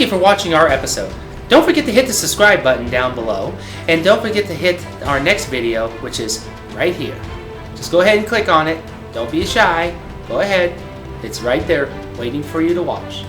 Thank you for watching our episode. Don't forget to hit the subscribe button down below, and don't forget to hit our next video, which is right here. Just go ahead and click on it. Don't be shy. Go ahead. It's right there waiting for you to watch.